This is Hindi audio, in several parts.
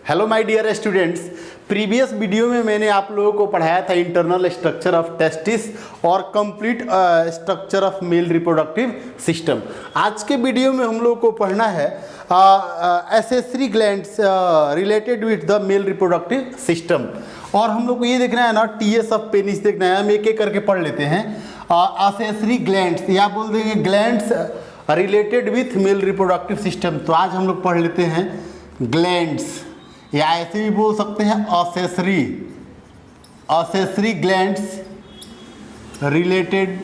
Hello my dear students, previous video में मैंने आप लोगों को पढ़ाया था इंटरनल स्ट्रक्चर ऑफ टेस्टिस और complete structure of male reproductive system. आज के वीडियो में हम लोग को पढ़ना है accessory glands related with the male reproductive system. और हम लोग को ये देखना है ना, टीएस ऑफ पेनिस देखना है। हम एक एक करके पढ़ लेते हैं। एसेसरी ग्लैंड्स या बोल देंगे glands related with mail reproductive system. तो आज हम लोग पढ़ लेते हैं ग्लैंड्स, या ऐसे भी बोल सकते हैं accessory glands related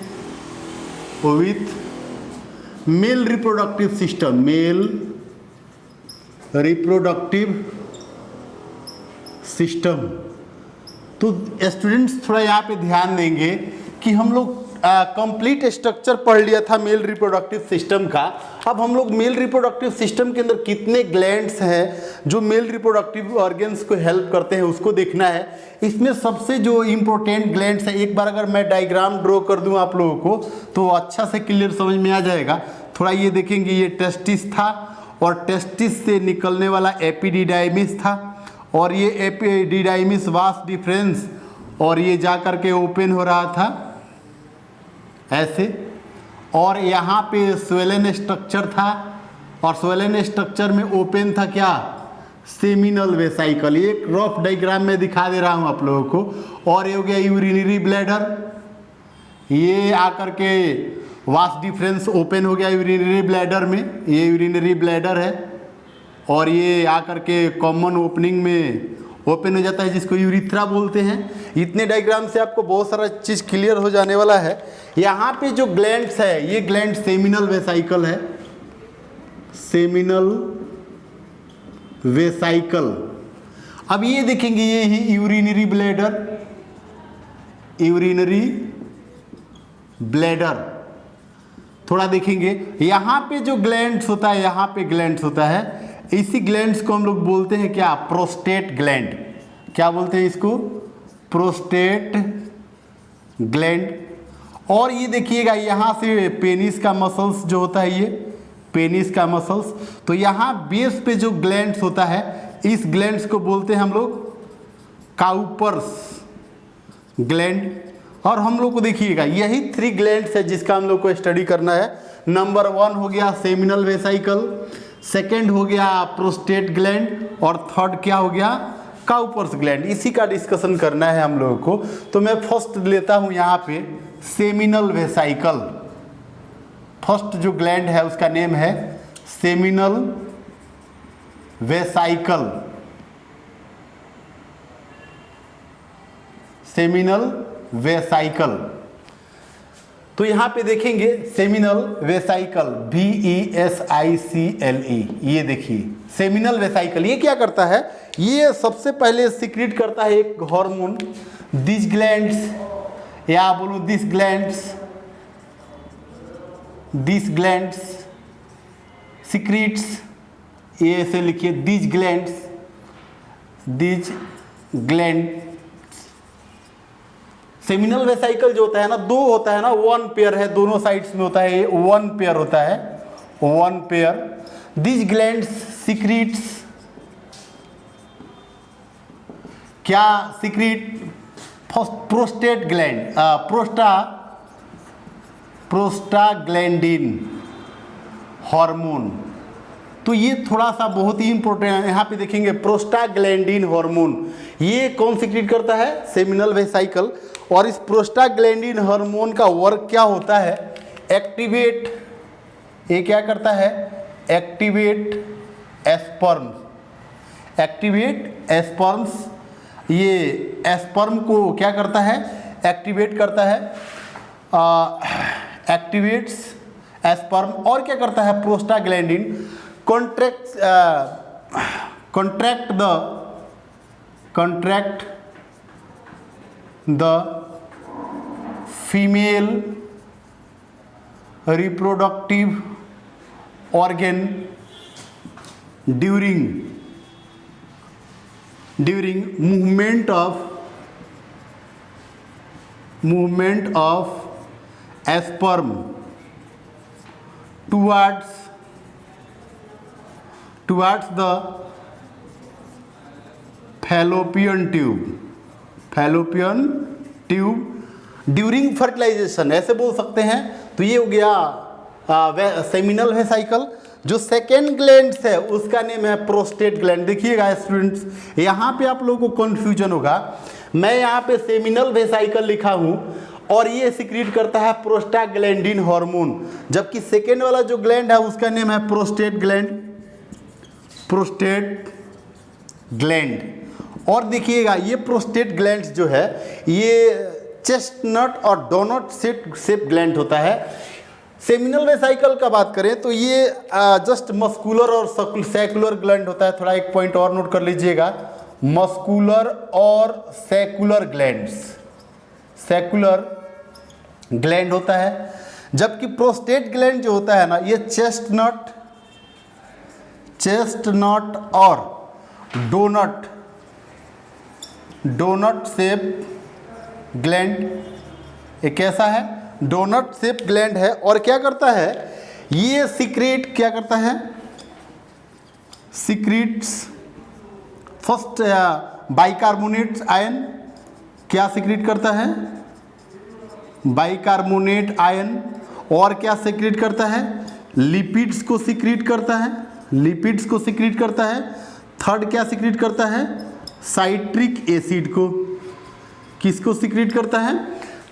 with mail reproductive system. Mail reproductive system. तो स्टूडेंट्स थोड़ा यहाँ पे ध्यान देंगे कि हम लोग कंप्लीट स्ट्रक्चर पढ़ लिया था मेल रिप्रोडक्टिव सिस्टम का। अब हम लोग मेल रिप्रोडक्टिव सिस्टम के अंदर कितने ग्लैंड्स हैं जो मेल रिप्रोडक्टिव ऑर्गन्स को हेल्प करते हैं उसको देखना है। इसमें सबसे जो इम्पोर्टेंट ग्लैंड्स है, एक बार अगर मैं डायग्राम ड्रॉ कर दूं आप लोगों को तो अच्छा से क्लियर समझ में आ जाएगा। थोड़ा ये देखेंगे, ये टेस्टिस था और टेस्टिस से निकलने वाला एपिडिडाइमिस था और ये एपिडिडाइमिस वास डिफरेंस और ये जा कर के ओपन हो रहा था ऐसे। और यहाँ पे स्वेलन स्ट्रक्चर था और स्वेलन स्ट्रक्चर में ओपन था क्या, सेमिनल वेसाइकल। ये एक रफ डायग्राम में दिखा दे रहा हूँ आप लोगों को। और ये हो गया यूरिनरी ब्लैडर, ये आकर के वास डिफरेंस ओपन हो गया यूरिनरी ब्लैडर में, ये यूरिनरी ब्लैडर है। और ये आकर के कॉमन ओपनिंग में ओपन हो जाता है जिसको यूरिथ्रा बोलते हैं। इतने डायग्राम से आपको बहुत सारा चीज़ क्लियर हो जाने वाला है। यहाँ पे जो ग्लैंड्स है, ये ग्लैंड सेमिनल वेसाइकल है, सेमिनल वेसाइकल। अब ये देखेंगे, ये ही यूरिनरी ब्लैडर, यूरिनरी ब्लैडर। थोड़ा देखेंगे यहाँ पे जो ग्लैंड्स होता है, यहाँ पे ग्लैंड्स होता है, इसी ग्लैंड्स को हम लोग बोलते हैं क्या, प्रोस्टेट ग्लैंड। क्या बोलते हैं इसको, प्रोस्टेट ग्लैंड। और ये देखिएगा यहाँ से पेनिस का मसल्स जो होता है, ये पेनिस का मसल्स, तो यहाँ बेस पे जो ग्लैंड्स होता है इस ग्लैंड्स को बोलते हैं हम लोग काउपर्स ग्लैंड। और हम लोग को देखिएगा यही 3 ग्लैंड्स है जिसका हम लोग को स्टडी करना है। नंबर 1 हो गया सेमिनल वेसाइकल, सेकेंड हो गया प्रोस्टेट ग्लैंड और थर्ड क्या हो गया, काउपर्स ग्लैंड। इसी का डिस्कशन करना है हम लोगों को। तो मैं फर्स्ट लेता हूं यहाँ पे सेमिनल वेसाइकल। फर्स्ट जो ग्लैंड है उसका नेम है सेमिनल वेसाइकल, सेमिनल वेसाइकल। तो यहाँ पे देखेंगे सेमिनल वेसाइकल, VESICLE। ये देखिए सेमिनल वेसाइकल, ये क्या करता है, ये सबसे पहले सिक्रीट करता है एक हार्मोन। दिस ग्लैंड्स, या बोलो दिस ग्लैंड्स सिक्रीट्स, ये ऐसे लिखिए दिस ग्लैंड। सेमिनल वेसाइकल जो होता है ना, 2 होता है ना, 1 पेयर है, दोनों साइड्स में होता है, 1 पेयर होता है, 1 पेयर। दिस ग्लैंड्स सिक्रीट्स, क्या secrete, prostate gland, prostaglandin hormone. तो ये थोड़ा सा बहुत ही इंपॉर्टेंट है। यहाँ पे देखेंगे प्रोस्टाग्लैंडिन हार्मोन, ये कौन सिक्रीट करता है, सेमिनल वेसाइकल। और इस प्रोस्टाग्लैंडिन हार्मोन का वर्क क्या होता है, एक्टिवेट, ये क्या करता है, एक्टिवेट एस्पर्म्स। ये एस्पर्म को क्या करता है, एक्टिवेट करता है, एक्टिवेट्स एस्पर्म। और क्या करता है, prostaglandin contract the female reproductive organ during movement of sperm towards the fallopian tube during fertilisation ऐसे बोल सकते हैं। तो ये हो गया सेमिनल वेसाइकल। जो सेकेंड ग्लैंड है उसका नेम है प्रोस्टेट ग्लैंड। देखिएगा स्टूडेंट्स, यहाँ पे आप लोगों को कन्फ्यूजन होगा, मैं यहाँ पे सेमिनल वेसाइकल लिखा हूँ और ये सिक्रीट करता है प्रोस्टाग्लैंडिन हार्मोन, जबकि सेकेंड वाला जो ग्लैंड है उसका नेम है प्रोस्टेट ग्लैंड। और देखिएगा ये प्रोस्टेट ग्लैंड जो है ये चेस्टनट और डोनट शेप ग्लैंड होता है। सेमिनल वेसाइकल का बात करें तो ये जस्ट मस्कुलर और सैकुलर ग्लैंड होता है। थोड़ा एक पॉइंट और नोट कर लीजिएगा, मस्कुलर और सैकुलर ग्लैंड होता है, जबकि प्रोस्टेट ग्लैंड जो होता है ना ये चेस्टनट और डोनट शेप ग्लैंड। एक कैसा है, डोनट शेप ग्लैंड है। और क्या करता है ये सीक्रेट, क्या करता है सीक्रेट्स फर्स्ट बाइकार्बोनेट आयन। क्या सीक्रेट करता है, बाइकार्बोनेट आयन। और क्या सीक्रेट करता है, लिपिड्स को सीक्रेट करता है। थर्ड क्या सीक्रेट करता है, साइट्रिक एसिड को। किसको सीक्रेट करता है,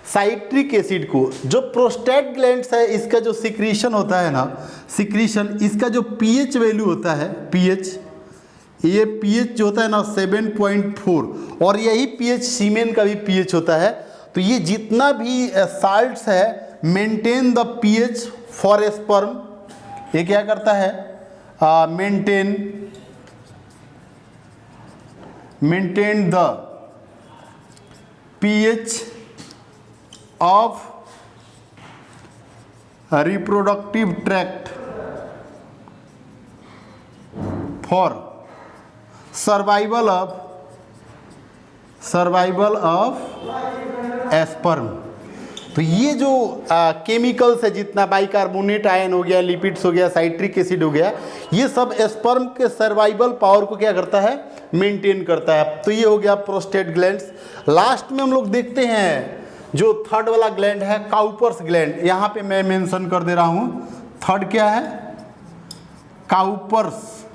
साइट्रिक एसिड को। जो प्रोस्टेट ग्लैंड्स है इसका जो सिक्रीशन होता है ना, इसका जो पीएच वैल्यू होता है, ये पीएच जो होता है ना 7.4, और यही पीएच सीमेन का भी पीएच होता है। तो ये जितना भी साल्ट्स है maintain the pH for sperm, ये क्या करता है, maintain the pH of reproductive tract for survival of sperm. तो ये जो केमिकल्स है, जितना बाइकार्बोनेट आयन हो गया, लिपिड्स हो गया, साइट्रिक एसिड हो गया, ये सब एस्पर्म के सर्वाइवल पावर को क्या करता है, मेंटेन करता है। तो ये हो गया प्रोस्टेट ग्लैंड्स। लास्ट में हम लोग देखते हैं जो थर्ड वाला ग्लैंड है काउपर्स ग्लैंड। यहाँ पे मैं मेंशन कर दे रहा हूँ, थर्ड क्या है, काउपर्स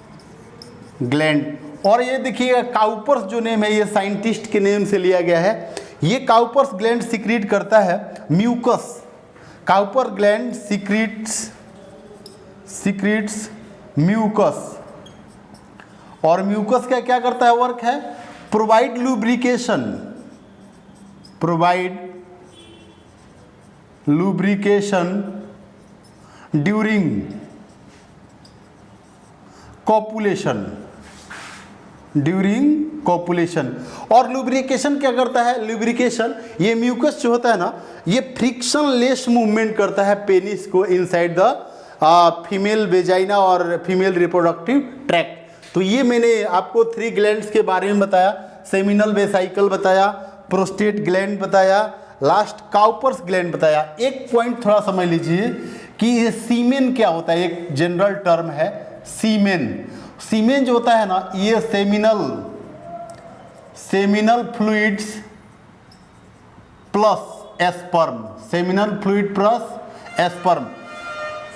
ग्लैंड। और ये देखिएगा काउपर्स जो नेम है ये साइंटिस्ट के नेम से लिया गया है। ये काउपर्स ग्लैंड सीक्रेट करता है mucus. Cowper gland secretes mucus. और म्यूकस का क्या करता है, वर्क है प्रोवाइड लुब्रिकेशन ड्यूरिंग कॉपुलेशन। और लुब्रिकेशन क्या करता है, लुब्रिकेशन ये म्यूकस जो होता है ना ये फ्रिक्शन लेस मूवमेंट करता है पेनिस को इनसाइड द फीमेल वेजाइना और फीमेल रिप्रोडक्टिव ट्रैक्ट। तो ये मैंने आपको 3 ग्लैंड्स के बारे में बताया, सेमिनल वेसाइकल बताया, प्रोस्टेट ग्लैंड बताया, लास्ट काउपर्स ग्लैंड बताया। एक पॉइंट थोड़ा समझ लीजिए कि ये सीमेन क्या होता है, एक जनरल टर्म है सीमेन जो होता है ना ये सेमिनल फ्लूइड्स प्लस एस्पर्म।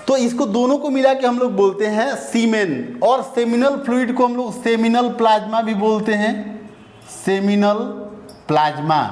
तो इसको दोनों को मिला के हम लोग बोलते हैं सीमेन। और सेमिनल फ्लूइड को हम लोग सेमिनल प्लाज्मा भी बोलते हैं, सेमिनल प्लाज्मा।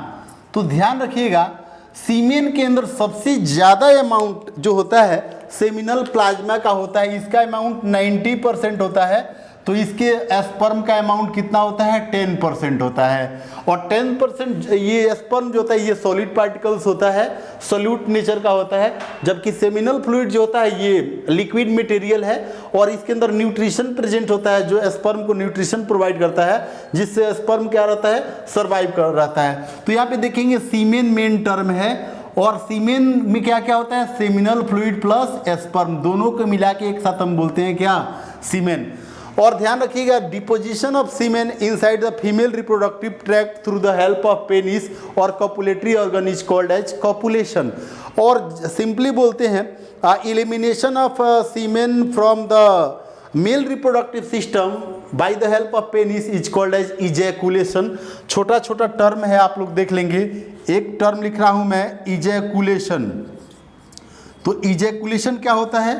तो ध्यान रखिएगा सीमेन के अंदर सबसे ज़्यादा अमाउंट जो होता है सेमिनल प्लाज्मा का होता है। इसका अमाउंट 90% होता है। तो इसके एस्पर्म का अमाउंट कितना होता है, 10% होता है। और 10% ये एस्पर्म जो होता है ये सॉलिड पार्टिकल्स होता है, सोल्यूट नेचर का होता है। जबकि सेमिनल फ्लूइड जो होता है ये लिक्विड मटेरियल है और इसके अंदर न्यूट्रिशन प्रेजेंट होता है जो एस्पर्म को न्यूट्रिशन प्रोवाइड करता है, जिससे एस्पर्म क्या रहता है, सर्वाइव कर रहता है। तो यहाँ पे देखेंगे सीमेन मेन टर्म है। और सीमेन में क्या क्या होता है, सेमिनल फ्लूइड प्लस एस्पर्म, दोनों को मिला के एक साथ हम बोलते हैं क्या, सीमेन। और ध्यान रखिएगा deposition of semen inside the female reproductive tract through the help of penis और copulatory organ is called as copulation. और सिंपली बोलते हैं elimination of semen from the male reproductive system by the help of penis is called as ejaculation. छोटा छोटा टर्म है, आप लोग देख लेंगे। एक टर्म लिख रहा हूं मैं, इजैकुलेशन। तो इजैकुलेशन क्या होता है?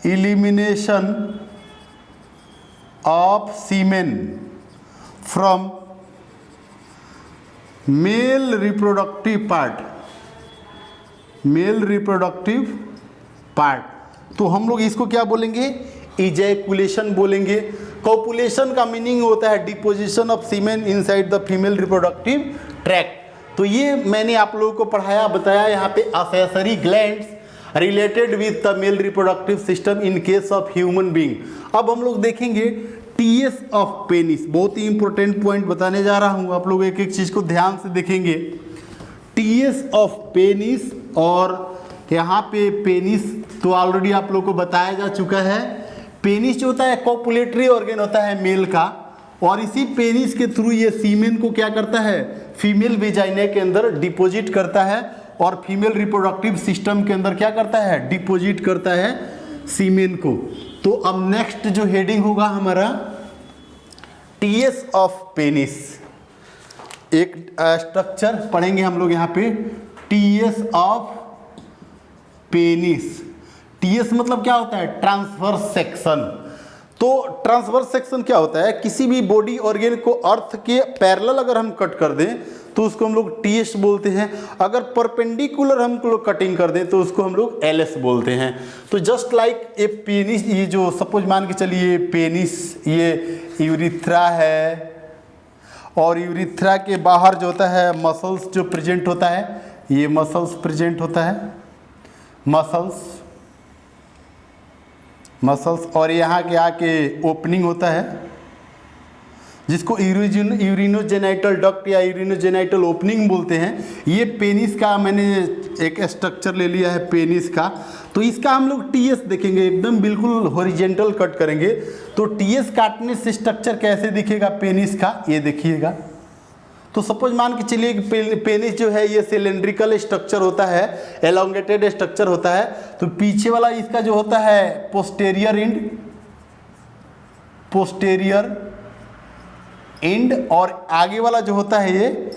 Elimination of semen from male reproductive part. तो हम लोग इसको क्या बोलेंगे? इजैकुलेशन बोलेंगे। कॉपुलेशन का मीनिंग होता है deposition of semen inside the female reproductive tract. तो ये मैंने आप लोगों को पढ़ाया बताया यहाँ पे accessory glands related with the male reproductive system in case of human being. अब हम लोग देखेंगे टीएस ऑफ पेनिस। बहुत ही इंपॉर्टेंट पॉइंट बताने जा रहा हूँ, आप लोग एक एक चीज को ध्यान से देखेंगे। टीएस ऑफ पेनिस, और यहाँ पे पेनिस तो ऑलरेडी आप लोग को बताया जा चुका है। पेनिस जो होता है कॉपुलेटरी ऑर्गन होता है मेल का, और इसी पेनिस के थ्रू ये सीमेन को क्या करता है? फीमेल वेजाइना के अंदर डिपॉजिट करता है, और फीमेल रिप्रोडक्टिव सिस्टम के अंदर क्या करता है? डिपॉजिट करता है सीमेन को। तो अब नेक्स्ट जो हेडिंग होगा हमारा टीएस ऑफ पेनिस। एक स्ट्रक्चर पढ़ेंगे हम लोग यहाँ पे, टीएस ऑफ पेनिस। टीएस मतलब क्या होता है? Transverse section. तो ट्रांसवर्स सेक्शन क्या होता है? किसी भी बॉडी ऑर्गन को अर्थ के पैरेलल अगर हम कट कर दें तो उसको हम लोग टीएस बोलते हैं। अगर परपेंडिकुलर हम लोग कटिंग कर दें तो उसको हम लोग एलएस बोलते हैं। तो जस्ट लाइक ए पेनिस, ये जो सपोज मान के चलिए पेनिस ये यूरिथ्रा है, और यूरिथ्रा के बाहर जो होता है मसल्स जो प्रेजेंट होता है, ये मसल्स प्रेजेंट होता है, मसल्स, और यहाँ के आके ओपनिंग होता है जिसको यूरिनोजेनाइटल डक्ट या यूरिनोजेनाइटल ओपनिंग बोलते हैं। ये पेनिस का मैंने एक स्ट्रक्चर ले लिया है पेनिस का। तो इसका हम लोग टीएस देखेंगे, एकदम बिल्कुल हॉरिजेंटल कट करेंगे। तो टीएस काटने से स्ट्रक्चर कैसे दिखेगा पेनिस का, ये देखिएगा। तो सपोज मान के चलिए कि पेनिस जो है ये सिलेंड्रिकल स्ट्रक्चर होता है, एलोंगेटेड स्ट्रक्चर होता है। तो पीछे वाला इसका जो होता है पोस्टेरियर एंड, और आगे वाला जो होता है ये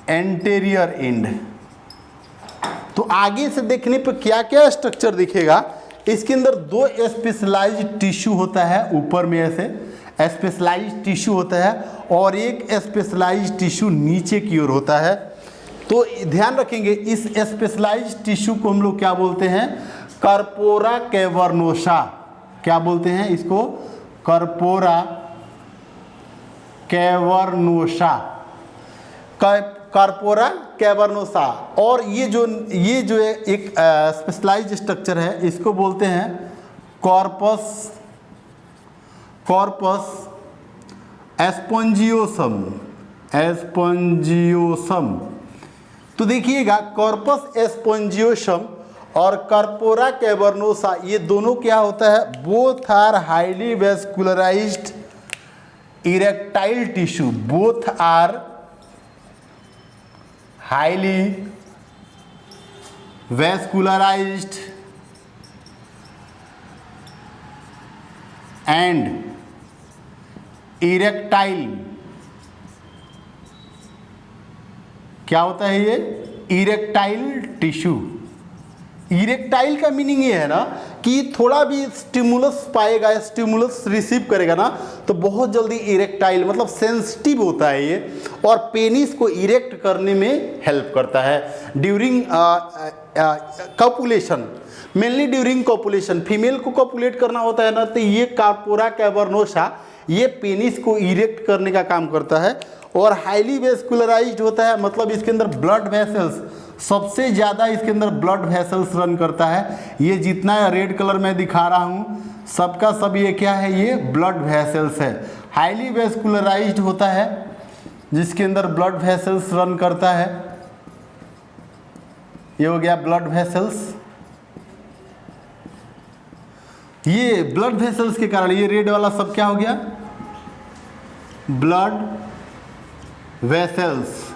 एंटेरियर एंड। तो आगे से देखने पर क्या क्या स्ट्रक्चर दिखेगा? इसके अंदर दो स्पेशलाइज्ड टिश्यू होता है, ऊपर में ऐसे स्पेशलाइज्ड टिश्यू होता है, और एक स्पेशलाइज्ड टिश्यू नीचे की ओर होता है। तो ध्यान रखेंगे इस स्पेशलाइज्ड टिश्यू को हम लोग क्या बोलते हैं? Corpora cavernosa. क्या बोलते हैं इसको? Corpora cavernosa, corpora cavernosa. और ये जो एक स्पेशलाइज्ड स्ट्रक्चर है इसको बोलते हैं कॉर्पस एस्पोंजियोसम। तो देखिएगा कॉर्पस एस्पोंजियोसम और कार्पोरा कैवर्नोसा ये दोनों क्या होता है? Both are highly vascularised erectile tissue. Both are highly vascularised and erectile. क्या होता है ये? Erectile tissue. इरेक्टाइल का मीनिंग ये है ना कि थोड़ा भी स्टिमुलस पाएगा, स्टिमुलस रिसीव करेगा ना तो बहुत जल्दी इरेक्टाइल मतलब सेंसिटिव होता है ये, और पेनिस को इरेक्ट करने में हेल्प करता है during copulation. Mainly during copulation, female को कॉपुलेट करना होता है ना, तो ये कार्पोरा कैवर्नोसा ये पेनिस को इरेक्ट करने का काम करता है। और हाईली वेस्कुलराइज्ड होता है, मतलब इसके अंदर ब्लड वेसल्स सबसे ज़्यादा इसके अंदर ब्लड वेसल्स रन करता है। ये जितना रेड कलर में दिखा रहा हूँ सबका सब ये क्या है? ये ब्लड वेसल्स है। हाईली वेस्कुलराइज्ड होता है जिसके अंदर ब्लड वेसल्स रन करता है। ये हो गया ब्लड वेसल्स। ये ब्लड वेसल्स के कारण ये रेड वाला सब क्या हो गया? Blood vessels.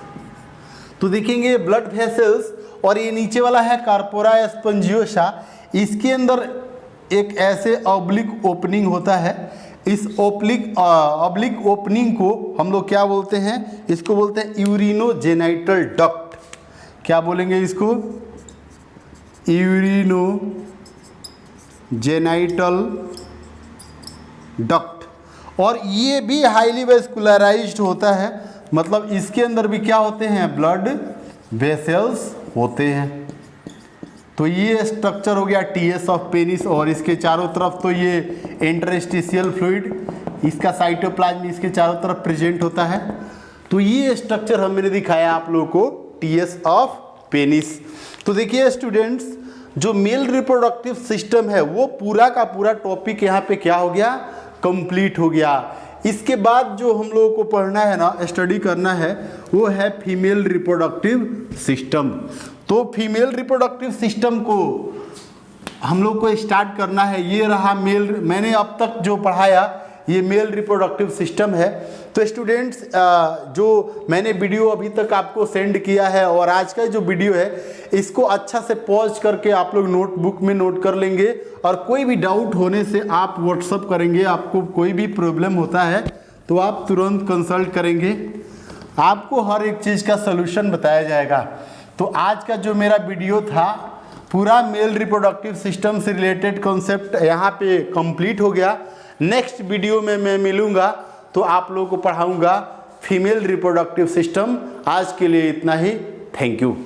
तो देखेंगे ब्लड वेसल्स, और ये नीचे वाला है कार्पोरा एस्पोंजियोसा। इसके अंदर एक ऐसे ऑब्लिक ओपनिंग होता है। इस ऑब्लिक ओपनिंग को हम लोग क्या बोलते हैं? इसको बोलते हैं यूरिनोजेनाइटल डक्ट। क्या बोलेंगे इसको? Urinogenital duct. और ये भी हाईली वेस्कुलराइज्ड होता है, मतलब इसके अंदर भी क्या होते हैं? ब्लड वेसल्स होते हैं। तो ये स्ट्रक्चर हो गया टीएस ऑफ पेनिस, और इसके चारों तरफ तो ये इंटरस्टिशियल फ्लूइड, इसका साइटोप्लाज्म इसके चारों तरफ प्रेजेंट होता है। तो ये स्ट्रक्चर हमने दिखाया आप लोगों को टीएस ऑफ पेनिस। तो देखिए स्टूडेंट्स, जो मेल रिप्रोडक्टिव सिस्टम है वो पूरा का पूरा टॉपिक यहाँ पे क्या हो गया? कंप्लीट हो गया। इसके बाद जो हम लोगों को पढ़ना है ना, स्टडी करना है, वो है फीमेल रिप्रोडक्टिव सिस्टम। तो फीमेल रिप्रोडक्टिव सिस्टम को हम लोग को स्टार्ट करना है। ये रहा मेल, मैंने अब तक जो पढ़ाया ये मेल रिप्रोडक्टिव सिस्टम है। तो स्टूडेंट्स, जो मैंने वीडियो अभी तक आपको सेंड किया है और आज का जो वीडियो है इसको अच्छा से पॉज करके आप लोग नोटबुक में नोट कर लेंगे, और कोई भी डाउट होने से आप व्हाट्सअप करेंगे। आपको कोई भी प्रॉब्लम होता है तो आप तुरंत कंसल्ट करेंगे, आपको हर एक चीज़ का सलूशन बताया जाएगा। तो आज का जो मेरा वीडियो था पूरा मेल रिप्रोडक्टिव सिस्टम से रिलेटेड कॉन्सेप्ट यहाँ पे कंप्लीट हो गया। नेक्स्ट वीडियो में मैं मिलूँगा तो आप लोगों को पढ़ाऊँगा फीमेल रिप्रोडक्टिव सिस्टम। आज के लिए इतना ही। Thank you.